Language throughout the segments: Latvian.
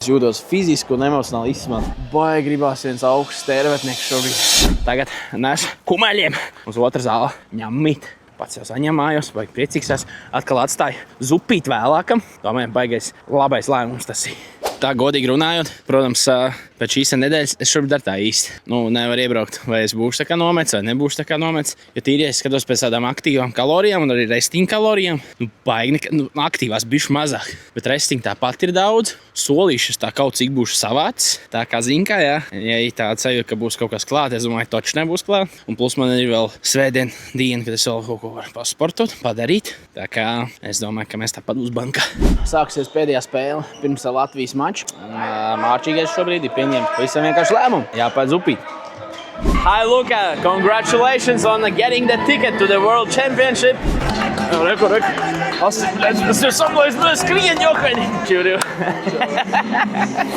Es jūtos fiziski un emocionāli izsmelt. Baigi gribās viens augsts tērvetnieks šobrīd. Tagad nes kumeļiem uz otru zāli. Ņemīt. Pats jau saņemājos, baigi priecīgs es. Atkal atstāju zupīt vēlākam. Domāju, baigais labais lēmums tas ir. Tā godīgi runājot, protams, pēc šīs nedēļas es šobrīd ar tā īsti. Nevaru iebraukt, vai es būšu tā kā nomets, vai nebūšu tā kā nomets. Jo tīri, ja es skatos pēc tādām aktīvām kalorijām un arī resting kalorijām, baigi aktīvās bišķi mazāk. Bet resting tāpat ir daudz. Solīšas tā kaut cik būšu savāds. Tā kā zinkā, jā. Ja ir tāda sajūta, ka būs kaut kas klāt, es domāju, toči nebūs klāt. Un plus man ir vēl svētdien diena, kad es vēl kaut ko varu pasportot, padarīt. Tā kā es domāju, ka mēs tāpat būs bankā. Sāksies pēdējā spēle pirms Latvijas mača. Mārčīgais šobrīd ir pieņēmis pavisam vienkārši lēmumu. Jāpēc upīt. Hi Luka, congratulations on getting the ticket to the World Championship. Reku. Tas ir samlais bez skrieņu jokaini.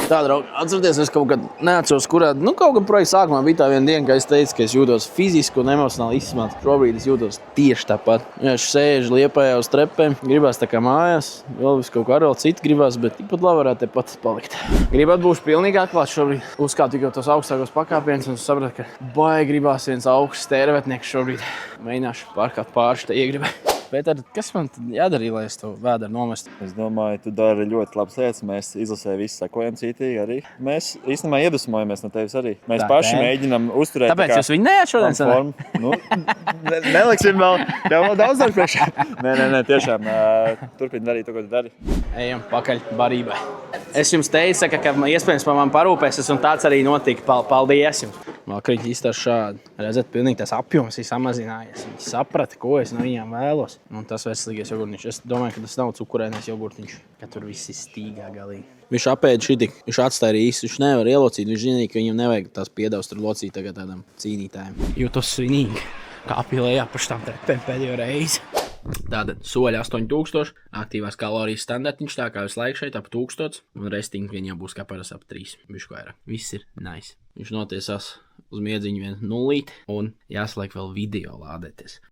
Tā, draugi, atcerieties, es kaut kad neatceros, kurā, kaut kad projekta sākumā bija tā viena diena, ka es teicu, ka es jūtos fiziski un emocionāli izsmelt. Šobrīd es jūtos tieši tāpat. Ja es sēžu Liepājā uz trepēm, gribās tā kā mājās, vēl visu kaut kā arī vēl citu gribās, bet tikpat labi varētu tepat palikt. Gribat būšu pilnīgi atklāts šobrīd. Uzkāpu tikai tos augstākos pakāpienus un sapratu, ka baigi gribās viens augsts tērvetnieks šobrīd. Mēģināšu pārkāt pārši te iegribē. Pēter, kas man jādarīja, lai es to vēderu nomestu? Es domāju, tu dari ļoti labas lietas. Mēs izlasē visi sekojam cītīgi arī. Mēs īstenībā iedvesmojamies no tevis arī. Mēs paši mēģinam uzturēt. Tāpēc jūs viņu neejat šodien formu. Neliksim vēl. Tev vēl daudz darba priekšā. Nē, tiešām. Turpini darīt to, ko tu dari. Ejam pakaļ barībai. Es jums teicu, ka iespējams par mani parūpēsies, un tāds arī notika. Paldies jums! Vēl kriņķi izstāst šādi. Redzat, pilnīgi tas apjoms ir samazinājies. Viņi saprata, ko es no viņiem vēlos. Un tas veselīgais jogurtiņš. Es domāju, ka tas nav cukurēnais jogurtiņš, ka tur viss ir stīgā galīgi. Viņš apēda šitik, viņš atstāja arī īsti, viņš nevar ielocīt. Viņš zināja, ka viņam nevajag tās piedaus tur locīt tagad tādam cīnītājiem. Jūtos svinīgi, kā apilējā pa šitām trepēm pēdējo reizi. Tātad soļi 8000, aktīvās kalorijas standartiņš, tā kā visu laiku šeit ap 1000, un resting viņam būs kā parasti ap 3, bišķi vairāk. Viss ir nice. Viņš notiesās uz miedziņu 1 0 un jāsaliek vēl video lādēties.